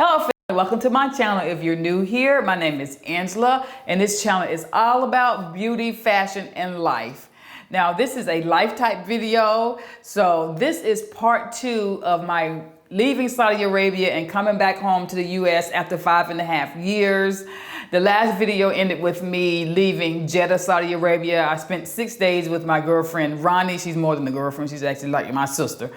Hello family, welcome to my channel. If you're new here, my name is Angela and this channel is all about beauty, fashion, and life. Now this is a life type video, so this is part 2 of my leaving Saudi Arabia and coming back home to the US after 5.5 years. The last video ended with me leaving Jeddah, Saudi Arabia. I spent 6 days with my girlfriend, Ronnie. She's more than a girlfriend, she's actually like my sister.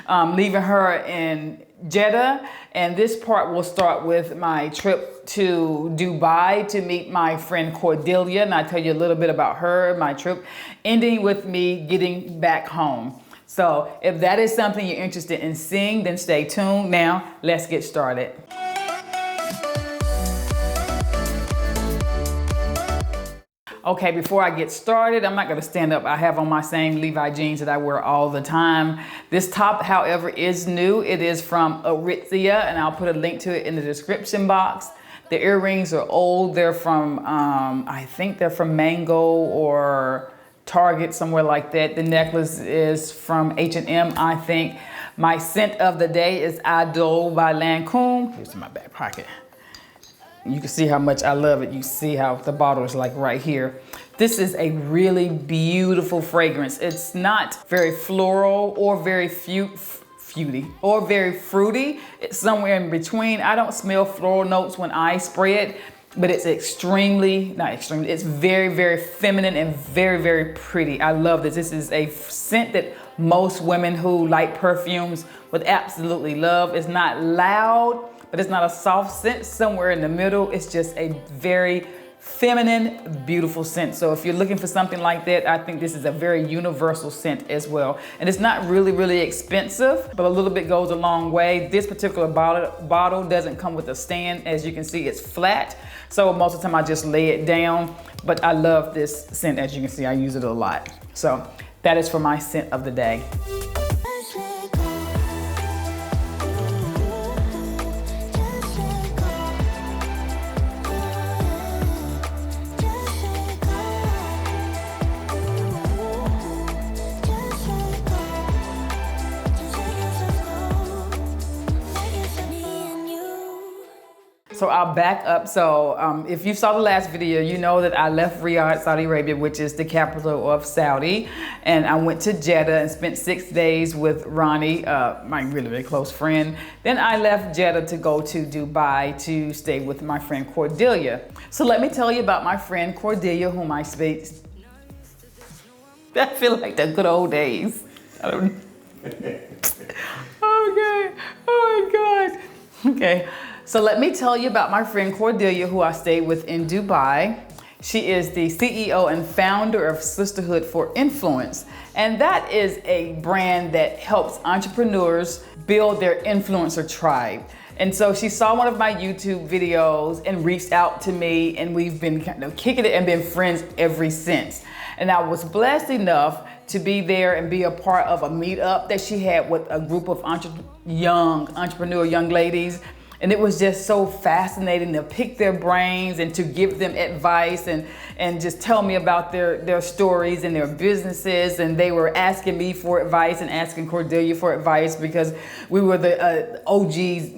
Leaving her in Jeddah, and this part will start with my trip to Dubai to meet my friend Cordelia, and I'll tell you a little bit about her, my trip, ending with me getting back home. So if that is something you're interested in seeing, then stay tuned. Now, let's get started. Okay, before I get started, I'm not gonna stand up. I have on my same Levi jeans that I wear all the time. This top, however, is new. It is from Aritzia, and I'll put a link to it in the description box. The earrings are old. They're from, I think they're from Mango or Target, somewhere like that. The necklace is from H&M, I think. My scent of the day is Idol by Lancôme. Here's in my back pocket. You can see how much I love it. You see how the bottle is like right here. This is a really beautiful fragrance. It's not very floral or very fruity. It's somewhere in between. I don't smell floral notes when I spray it, but it's it's very, very feminine and very, very pretty. I love this. This is a scent that most women who like perfumes would absolutely love. It's not loud, but it's not a soft scent, somewhere in the middle. It's just a very feminine, beautiful scent. So if you're looking for something like that, I think this is a very universal scent as well. And it's not really, really expensive, but a little bit goes a long way. This particular bottle doesn't come with a stand. As you can see, it's flat. So most of the time I just lay it down, but I love this scent. As you can see, I use it a lot. So that is for my scent of the day. So I'll back up. So if you saw the last video, you know that I left Riyadh, Saudi Arabia, which is the capital of Saudi. And I went to Jeddah and spent 6 days with Ronnie, my really, really close friend. Then I left Jeddah to go to Dubai to stay with my friend Cordelia. So let me tell you about my friend Cordelia, whom I speak. I feel like the good old days. I don't know. Okay. Oh my God. Okay. So let me tell you about my friend Cordelia, who I stayed with in Dubai. She is the CEO and founder of Sisterhood for Influence. And that is a brand that helps entrepreneurs build their influencer tribe. And so she saw one of my YouTube videos and reached out to me, and we've been kind of kicking it and been friends ever since. And I was blessed enough to be there and be a part of a meetup that she had with a group of young ladies. And it was just so fascinating to pick their brains and to give them advice and just tell me about their stories and their businesses. And they were asking me for advice and asking Cordelia for advice because we were the OGs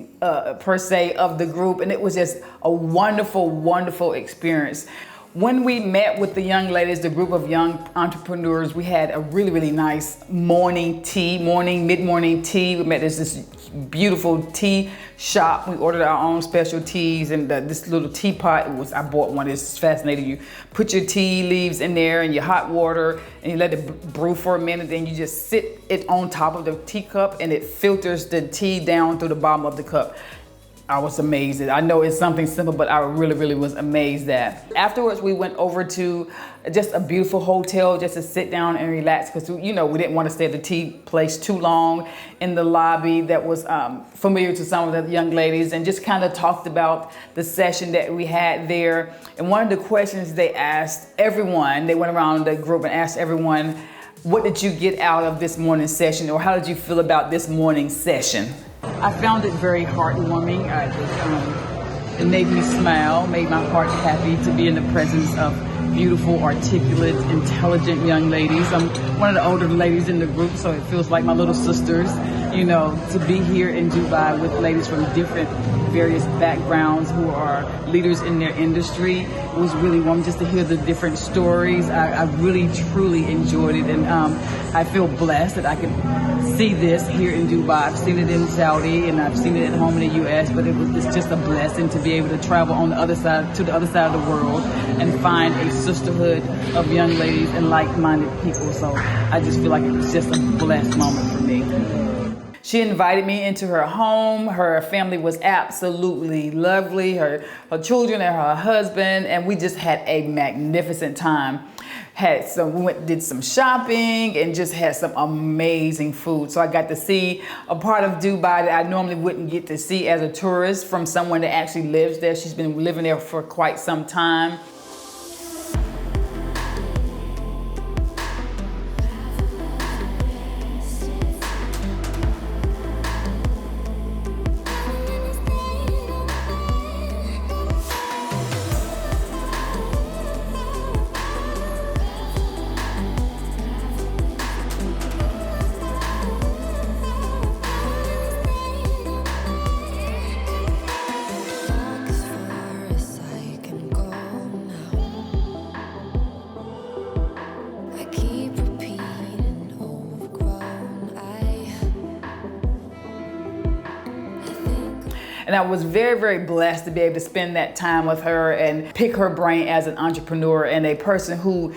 per se of the group. And it was just a wonderful, wonderful experience. When we met with the young ladies, the group of young entrepreneurs, we had a really, really nice mid-morning tea. We met at this beautiful tea shop. We ordered our own special teas, and this little teapot, I bought one. It's fascinating. You put your tea leaves in there and your hot water, and you let it brew for a minute. Then you just sit it on top of the teacup, and it filters the tea down through the bottom of the cup. I was amazed. I know it's something simple, but I really, really was amazed at. Afterwards, we went over to just a beautiful hotel just to sit down and relax because, you know, we didn't want to stay at the tea place too long in the lobby that was familiar to some of the young ladies, and just kind of talked about the session that we had there. And one of the questions they asked everyone, they went around the group and asked everyone, what did you get out of this morning session, or how did you feel about this morning session? I found it very heartwarming. It made me smile, made my heart happy to be in the presence of beautiful, articulate, intelligent young ladies. I'm one of the older ladies in the group, so it feels like my little sisters. you know, to be here in Dubai with ladies from different various backgrounds who are leaders in their industry. It was really warm just to hear the different stories. I really, truly enjoyed it, and I feel blessed that I could see this here in Dubai. I've seen it in Saudi and I've seen it at home in the US, but it's just a blessing to be able to travel on the other side, to the other side of the world, and find a sisterhood of young ladies and like-minded people. So I just feel like it was just a blessed moment for me. She invited me into her home. Her family was absolutely lovely, her children and her husband, and we just had a magnificent time. Did some shopping and just had some amazing food. So I got to see a part of Dubai that I normally wouldn't get to see as a tourist from someone that actually lives there. She's been living there for quite some time. And I was very, very blessed to be able to spend that time with her and pick her brain as an entrepreneur and a person who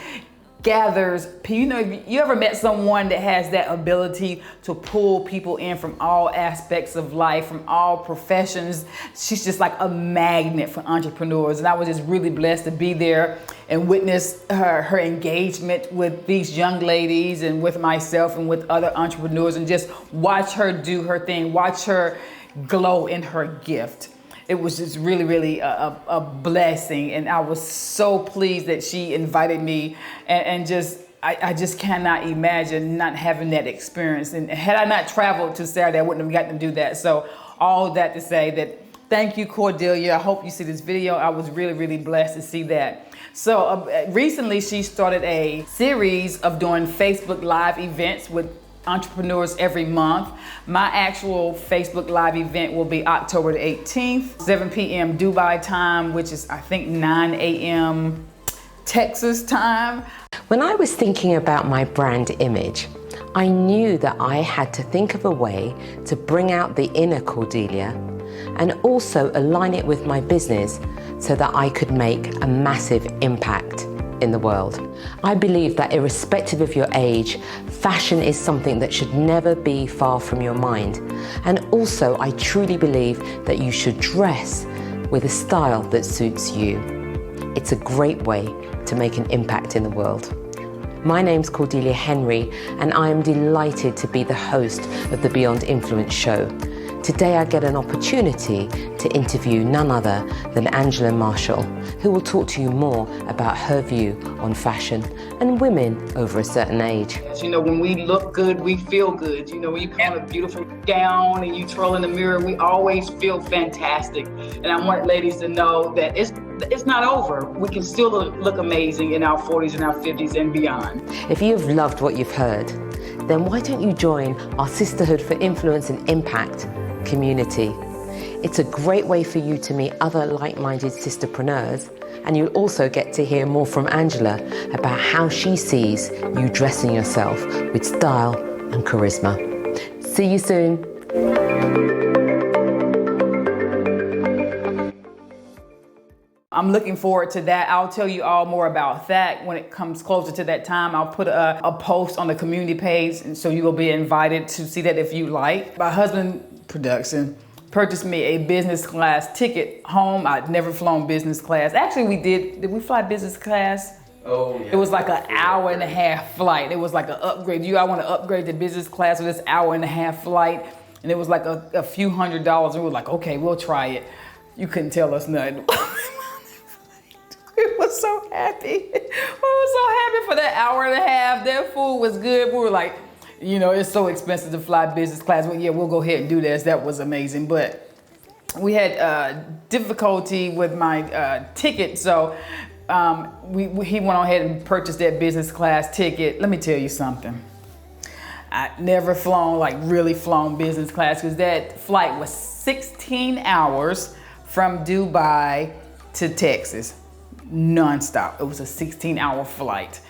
gathers, you know, you ever met someone that has that ability to pull people in from all aspects of life, from all professions? She's just like a magnet for entrepreneurs. And I was just really blessed to be there and witness her engagement with these young ladies and with myself and with other entrepreneurs, and just watch her do her thing, watch her glow in her gift. It was just really, really a blessing, and I was so pleased that she invited me, and I just cannot imagine not having that experience. And had I not traveled to Saudi, I wouldn't have gotten to do that. So all that to say that thank you, Cordelia. I hope you see this video. I was really, really blessed to see that. So recently she started a series of doing Facebook Live events with entrepreneurs every month. My actual Facebook Live event will be October the 18th, 7 p.m. Dubai time, which is I think 9 a.m. Texas time. When I was thinking about my brand image, I knew that I had to think of a way to bring out the inner Cordelia and also align it with my business so that I could make a massive impact in the world. I believe that irrespective of your age, fashion is something that should never be far from your mind. And also, I truly believe that you should dress with a style that suits you. It's a great way to make an impact in the world. My name's Cordelia Henry, and I am delighted to be the host of the Beyond Influence show. Today I get an opportunity to interview none other than Angelamashelle, who will talk to you more about her view on fashion and women over a certain age. You know, when we look good, we feel good. You know, when you put on a beautiful gown and you twirl in the mirror, we always feel fantastic. And I want ladies to know that it's not over. We can still look amazing in our 40s and our 50s and beyond. If you've loved what you've heard, then why don't you join our Sisterhood for Influence and Impact community? It's a great way for you to meet other like-minded sisterpreneurs, and you'll also get to hear more from Angela about how she sees you dressing yourself with style and charisma. See you soon. I'm looking forward to that. I'll tell you all more about that when it comes closer to that time. I'll put a post on the community page, and so you will be invited to see that if you like. My husband production purchased me a business class ticket home. I'd never flown business class. Actually, did we fly business class? Oh, yeah. It was like an hour and a half flight. It was like an upgrade. I want to upgrade to business class with this hour and a half flight. And it was like a few $100s. And we were like, okay, we'll try it. You couldn't tell us nothing. We were so happy. We were so happy for that hour and a half. Their food was good. We were like, you know, it's so expensive to fly business class. Well, yeah, we'll go ahead and do this. That was amazing. But we had difficulty with my ticket. So he went ahead and purchased that business class ticket. Let me tell you something. I never flown, like really flown business class, because that flight was 16 hours from Dubai to Texas, nonstop. It was a 16-hour flight.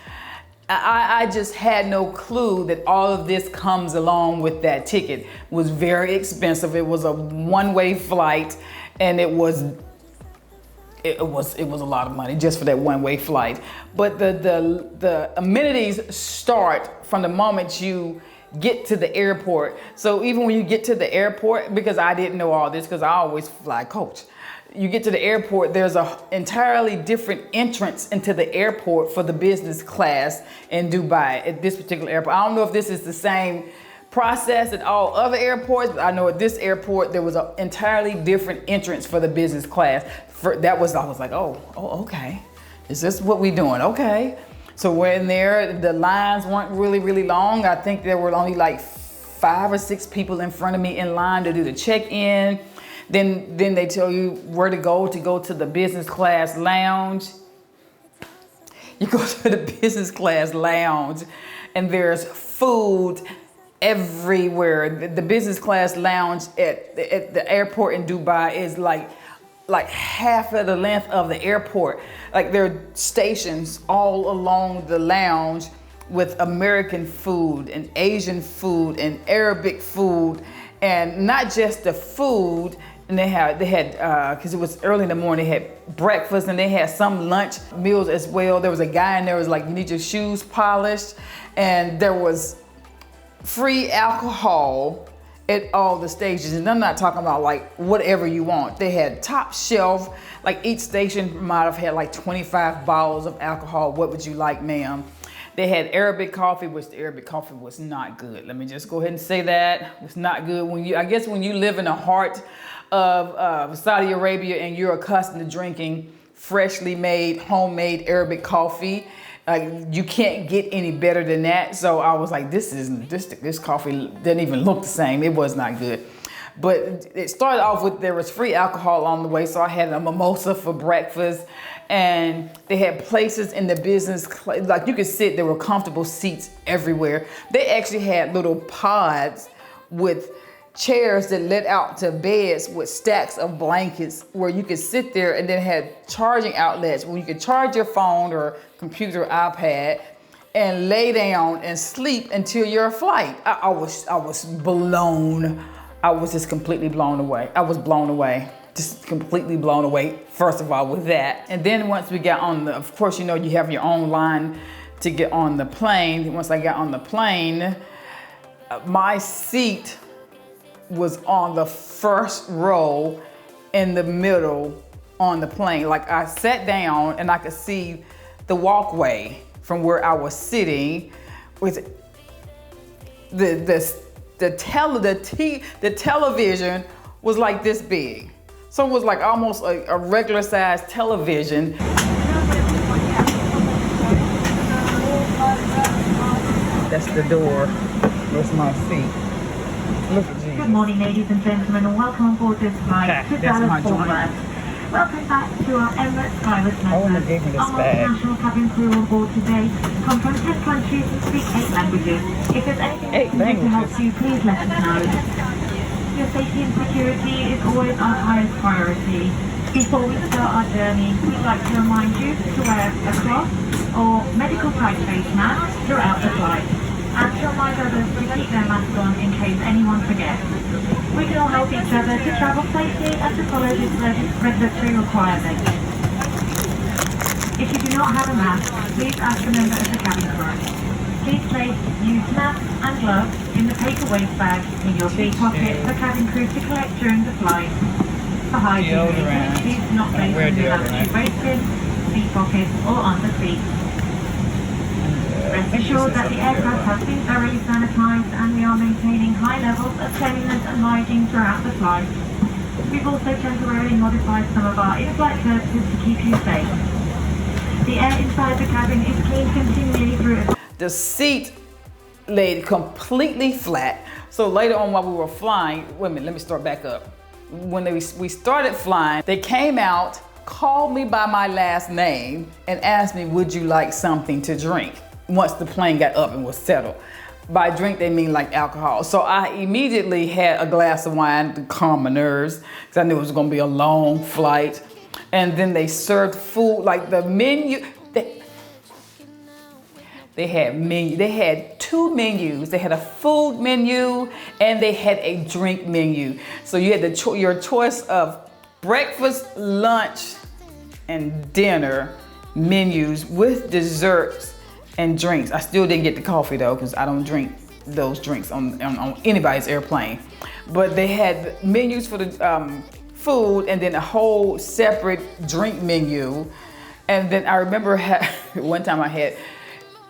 I just had no clue that all of this comes along with that ticket. It was very expensive. It was a one-way flight, and it was a lot of money just for that one-way flight. But the amenities start from the moment you get to the airport. So even when you get to the airport, because I didn't know all this, because I always fly coach. You get to the airport, there's a entirely different entrance into the airport for the business class in Dubai at this particular airport. I don't know if this is the same process at all other airports, but I know at this airport there was an entirely different entrance for the business class. I was like, oh, okay. Is this what we doing? Okay. So we're in there. The lines weren't really long. I think there were only like 5 or 6 people in front of me in line to do the check-in. Then they tell you where to go to the business class lounge. You go to the business class lounge and there's food everywhere. The business class lounge at the airport in Dubai is like half of the length of the airport. Like there are stations all along the lounge with American food and Asian food and Arabic food, and not just the food. And they had because it was early in the morning, they had breakfast and they had some lunch meals as well. There was a guy in there who was like, you need your shoes polished. And there was free alcohol at all the stations. And I'm not talking about like whatever you want. They had top shelf, like each station might have had like 25 bottles of alcohol. What would you like, ma'am? They had Arabic coffee, which the Arabic coffee was not good. Let me just go ahead and say that. It's not good. I guess when you live in the heart of Saudi Arabia and you're accustomed to drinking freshly made, homemade Arabic coffee, you can't get any better than that. So I was like, this coffee didn't even look the same. It was not good. But it started off with, there was free alcohol on the way. So I had a mimosa for breakfast, and they had places in the business, like you could sit, there were comfortable seats everywhere. They actually had little pods with chairs that led out to beds with stacks of blankets where you could sit there, and then had charging outlets where you could charge your phone or computer, iPad, and lay down and sleep until your flight. I was blown. I was just completely blown away. I was blown away, just completely blown away, first of all, with that. And then once we got on of course, you know, you have your own line to get on the plane. Once I got on the plane, my seat was on the first row in the middle on the plane. Like I sat down and I could see the walkway from where I was sitting with the television was like this big. So it was like almost a regular sized television. That's the door. That's my seat. Look at Jesus. Good morning, ladies and gentlemen, and welcome aboard this flight to Dallas Fort Worth. Welcome back to our Emirates Private members. Our multinational cabin crew on board today come from 10 countries and speak 8 languages. If there's anything we can do to help you, please let us know. Your safety and security is always our highest priority. Before we start our journey, we'd like to remind you to wear a cloth or medical type face mask throughout the flight, and to remind others to keep their mask on in case anyone forgets. We can all help each other to travel safely and to follow this regulatory requirement. If you do not have a mask, please ask a member of the cabin crew. Please place used masks and gloves in the paper waste bag in your seat pocket for cabin crew to collect during the flight. For hygiene reasons, please do not place them in your latitude waste bin, seat pockets, or on the seat. Rest assured that the aircraft has been thoroughly sanitised and we are maintaining high levels of cleanliness and hygiene throughout the flight. We've also temporarily modified some of our in-flight services to keep you safe. The air inside the cabin is cleaned continually through. The seat laid completely flat. So later on while we were flying, wait a minute, let me start back up. When we started flying, they came out, called me by my last name, and asked me, would you like something to drink? Once the plane got up and was settled. by drink, they mean like alcohol. So I immediately had a glass of wine to calm my nerves because I knew it was gonna be a long flight. And then they served food, like the menu, they had two menus. They had a food menu and they had a drink menu. So you had your choice of breakfast, lunch, and dinner menus with desserts and drinks. I still didn't get the coffee though, because I don't drink those drinks on anybody's airplane. But they had menus for the food and then a whole separate drink menu. And then I remember one time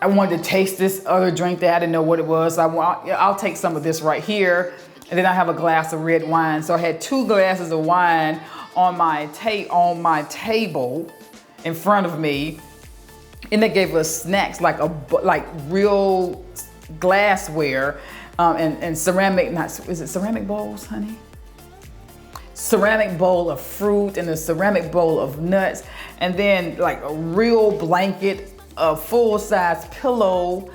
I wanted to taste this other drink that I didn't know what it was. I'll take some of this right here. And then I have a glass of red wine. So I had 2 glasses of wine on my table in front of me. And they gave us snacks like real glassware and ceramic, is it ceramic bowls, honey? Ceramic bowl of fruit and a ceramic bowl of nuts. And then like a real blanket, a full-size pillow.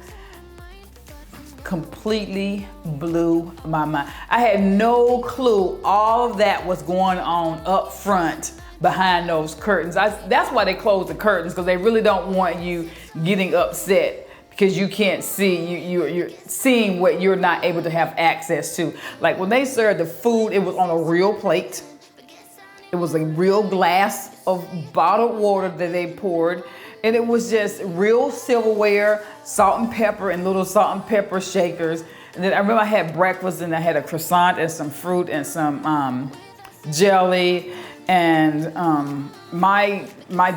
Completely blew my mind. I had no clue all of that was going on up front behind those curtains. That's why they close the curtains, because they really don't want you getting upset because you can't see, you're seeing what you're not able to have access to. Like when they served the food, it was on a real plate. It was a real glass of bottled water that they poured. And it was just real silverware, salt and pepper and little salt and pepper shakers. And then I remember I had breakfast and I had a croissant and some fruit and some jelly. And my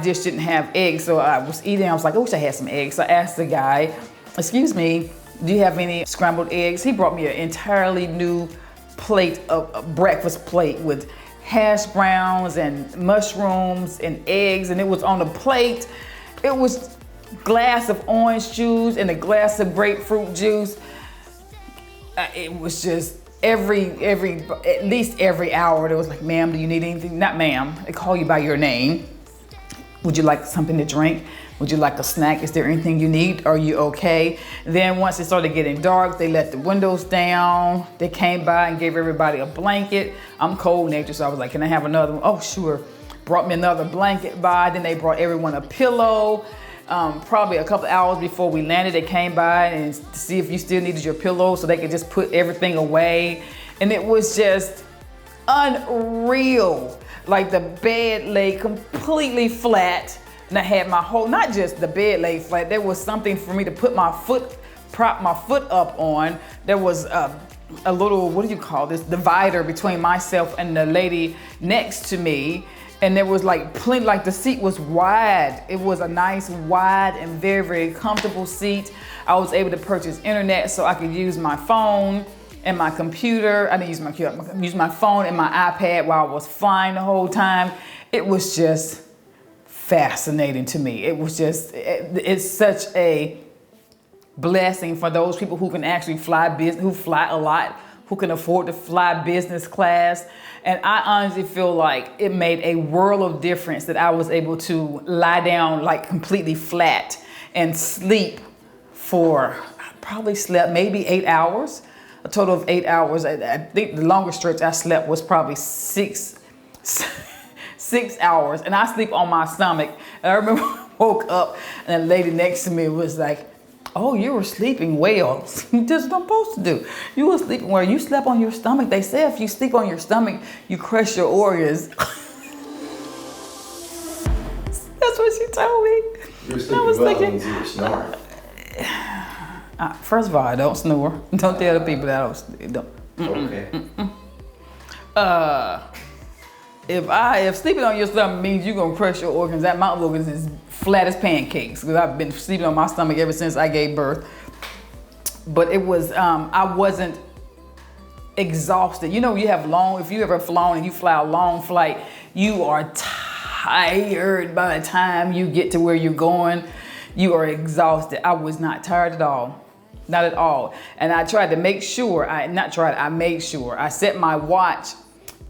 dish didn't have eggs, so I was eating. I was like, I wish I had some eggs. So I asked the guy, excuse me, do you have any scrambled eggs? He brought me an entirely new plate, a breakfast plate with hash browns and mushrooms and eggs. And it was on a plate. It was a glass of orange juice and a glass of grapefruit juice. It was just at least every hour, there was like, ma'am, do you need anything? Not ma'am, they call you by your name. Would you like something to drink? Would you like a snack? Is there anything you need? Are you okay? Then once it started getting dark, they let the windows down. They came by and gave everybody a blanket. I'm cold natured, so I was like, can I have another one? Oh, sure. Brought me another blanket by. Then they brought everyone a pillow. Probably a couple hours before we landed, they came by and to see if you still needed your pillow so they could just put everything away. And it was just unreal. Like the bed lay completely flat. And I had my whole, not just the bed lay flat, there was something for me to put prop my foot up on. There was a little, what do you call this, divider between myself and the lady next to me. And there was like plenty, like the seat was wide. It was a nice, wide and very, very comfortable seat. I was able to purchase internet so I could use my phone and my computer. I didn't use my computer, I used my phone and my iPad while I was flying the whole time. It was just fascinating to me. It was just, it's such a blessing for those people who can actually fly business, who fly a lot, who can afford to fly business class. And I honestly feel like it made a world of difference that I was able to lie down like completely flat and sleep for, I probably slept maybe 8 hours, a total of 8 hours. I think the longest stretch I slept was probably 6 hours, and I sleep on my stomach. And I remember I woke up and the lady next to me was like, oh, you were sleeping well. That's what I'm supposed to do. You were sleeping well. You slept on your stomach. They say if you sleep on your stomach, you crush your organs. That's what she told me. You were sleeping well, means you were snoring. First of all, I don't snore. Don't tell the people that I don't. Okay. If sleeping on your stomach means you're gonna crush your organs, that my organs is flat as pancakes, because I've been sleeping on my stomach ever since I gave birth. But it was, I wasn't exhausted. You know, if you ever flown and you fly a long flight, you are tired by the time you get to where you're going. You are exhausted. I was not tired at all. Not at all. And I tried to make sure, I made sure. I set my watch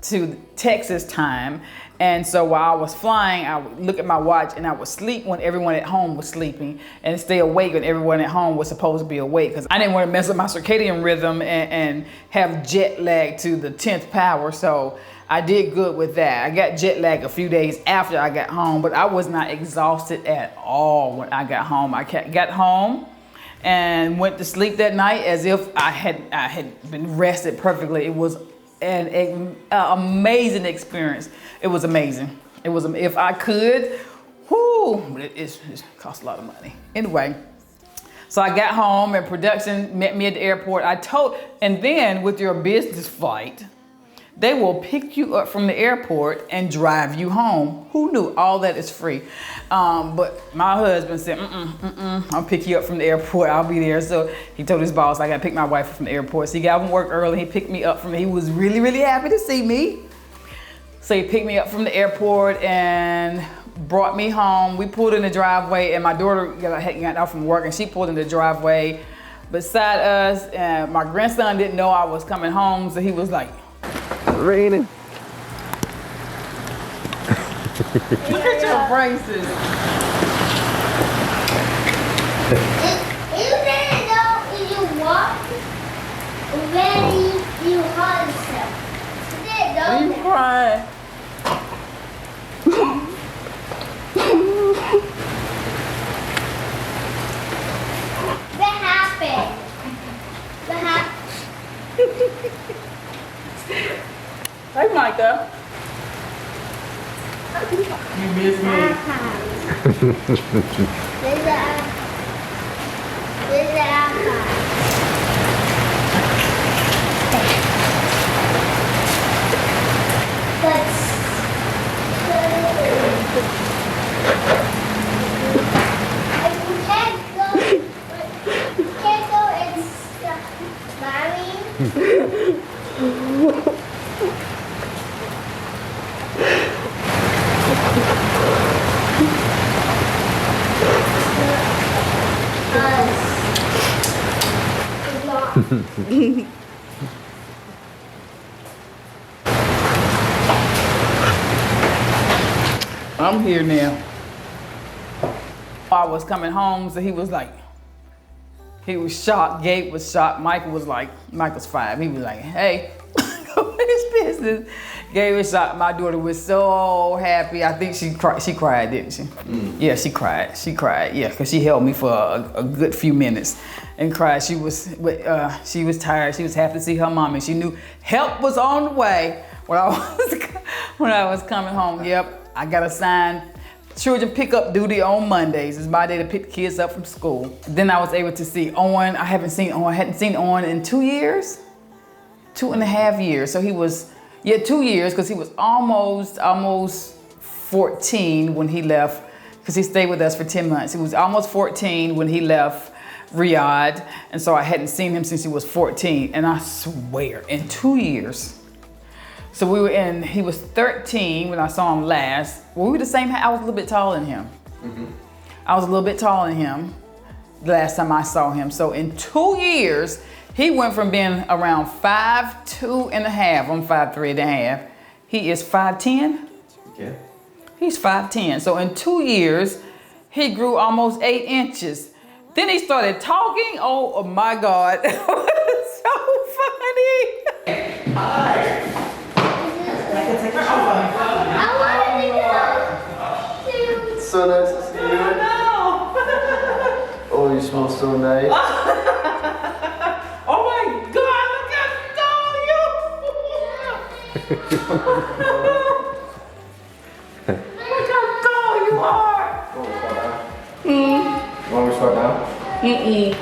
to Texas time, And so while I was flying, I would look at my watch and I would sleep when everyone at home was sleeping and stay awake when everyone at home was supposed to be awake, because I didn't want to mess up my circadian rhythm and have jet lag to the 10th power. So I did good with that. I got jet lag a few days after I got home, but I was not exhausted at all when I got home. I got home and went to sleep that night as if I had been rested perfectly. It was an amazing experience. It was amazing. It was, if I could, whoo, but it cost a lot of money. Anyway, so I got home and production met me at the airport. And then with your business flight, they will pick you up from the airport and drive you home. Who knew all that is free? But my husband said, I'll pick you up from the airport. I'll be there. So he told his boss, I got to pick my wife up from the airport. So he got from work early. He picked me up he was really, really happy to see me. So he picked me up from the airport and brought me home. We pulled in the driveway and my daughter got out from work and she pulled in the driveway beside us. And my grandson didn't know I was coming home. So he was like, raining. Look at your braces. You didn't know if you walk already, you hurt yourself. You didn't know You that. crying. What happened? What happened? Hey, Micah. You miss me. Where's the iPad? Where's the iPad? You can't go and stop mommy. I'm here now. I was coming home, so he was like, he was shocked. Gabe was shocked. Mike was 5. He was like, hey, go in his business. Gabe was shocked. My daughter was so happy. I think she cried, didn't she? Yeah, she cried. Yeah, because she held me for a good few minutes and cried. She was tired. She was happy to see her mommy. She knew help was on the way when I was coming home. Yep. I got assigned children pickup duty on Mondays. It's my day to pick the kids up from school. Then I was able to see Owen. I hadn't seen Owen in 2 years, 2.5 years. So he was, 2 years, because he was almost 14 when he left, because he stayed with us for 10 months. He was almost 14 when he left Riyadh. And so I hadn't seen him since he was 14. And I swear, in 2 years, so he was 13 when I saw him last. Well, we were the same height. I was a little bit taller than him. I was a little bit taller than him the last time I saw him. So in 2 years, he went from being around 5'2.5". I'm 5'3.5". He is 5'10". Yeah. He's 5'10". So in 2 years, he grew almost 8 inches. Then he started talking. Oh my God. It was so funny. Hi. I wanted to go to. It's so nice to see you. Oh, you smell so nice. Oh my God, look how tall Look how tall you are. You want me to start now? Okay.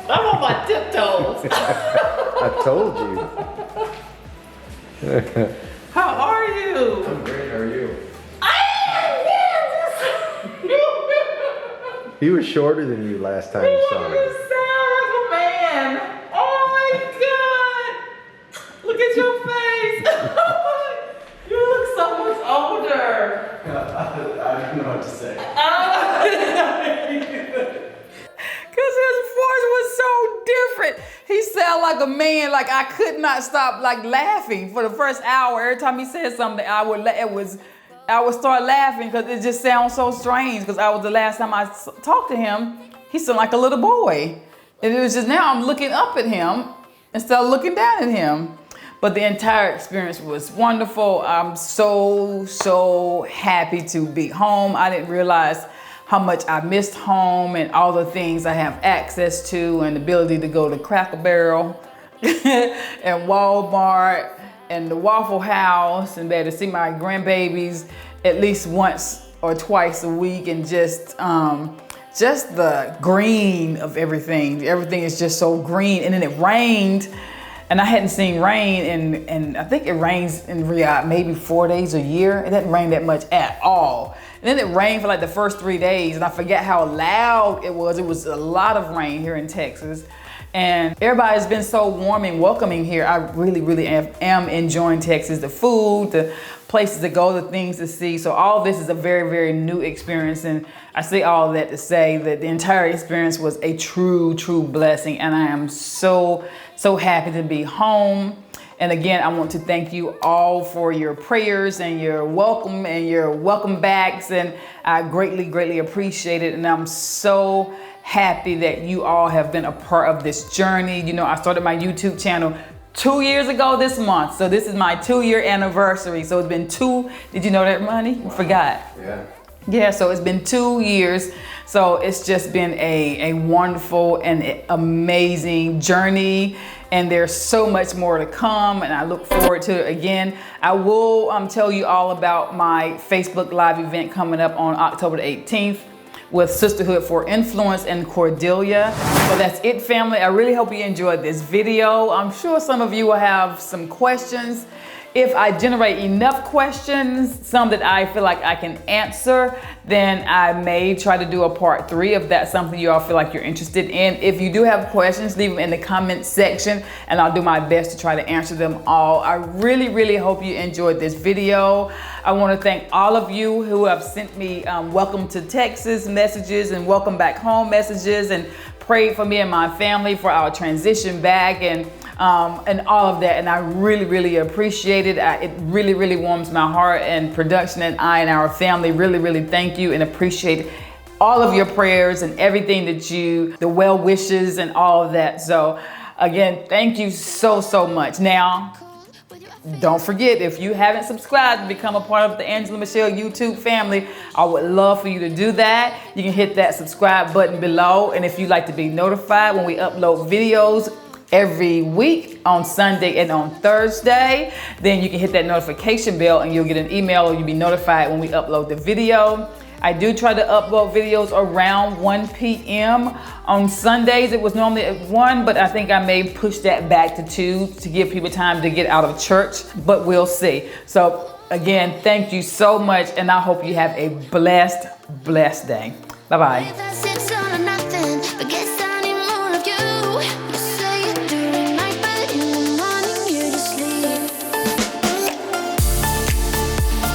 I'm on my tiptoes. I told you. How are you? I'm great, how are you? He was shorter than you last time you saw You him. sound like a man. Oh my God. Look at your face. You look so much older. I don't know what to say. Because his voice was so different. He sounded like like a man. Like I could not stop like laughing for the first hour. Every time he said something, I would start laughing because it just sounds so strange. Because the last time I talked to him, he sounded like a little boy, and it was just now I'm looking up at him instead of looking down at him. But the entire experience was wonderful. I'm so happy to be home. I didn't realize how much I missed home and all the things I have access to and the ability to go to Cracker Barrel and Walmart and the Waffle House and be able to see my grandbabies at least once or twice a week, and just the green of everything. Everything is just so green. And then it rained. And I hadn't seen rain and I think it rains in Riyadh maybe 4 days a year. It doesn't rain that much at all. And then it rained for like the first 3 days, and I forget how loud it was. It was a lot of rain here in Texas. And everybody's been so warm and welcoming here. I really am enjoying Texas, the food, the places to go, the things to see. So all this is a very new experience. And I say all that to say that the entire experience was a true blessing. And I am so happy to be home. And again, I want to thank you all for your prayers and your welcome backs. And I greatly appreciate it. And I'm so happy that you all have been a part of this journey. You know, I started my YouTube channel 2 years ago this month. So this is my 2-year anniversary. So it's been did you know that, Money? Wow. Forgot. Yeah, so it's been 2 years. So it's just been a wonderful and amazing journey. And there's so much more to come, and I look forward to it. Again, I will tell you all about my Facebook Live event coming up on October the 18th with Sisterhood for Influence and Cordelia. So that's it, family. I really hope you enjoyed this video. I'm sure some of you will have some questions. If I generate enough questions, some that I feel like I can answer, then I may try to do a part 3 if that's something you all feel like you're interested in. If you do have questions, leave them in the comment section and I'll do my best to try to answer them all. I really hope you enjoyed this video. I want to thank all of you who have sent me welcome to Texas messages and welcome back home messages, and prayed for me and my family for our transition back and all of that. And I really appreciate it. It really warms my heart, and production and I and our family really thank you and appreciate all of your prayers and everything that the well wishes and all of that. So again, thank you so much. Now, don't forget, if you haven't subscribed to become a part of the Angela Mashelle YouTube family, I would love for you to do that. You can hit that subscribe button below. And if you'd like to be notified when we upload videos every week on Sunday and on Thursday, then you can hit that notification bell and you'll get an email, or you'll be notified when we upload the video. I do try to upload videos around 1 p.m. On Sundays, it was normally at 1, but I think I may push that back to 2 to give people time to get out of church, but we'll see. So again, thank you so much, and I hope you have a blessed day. Bye-bye.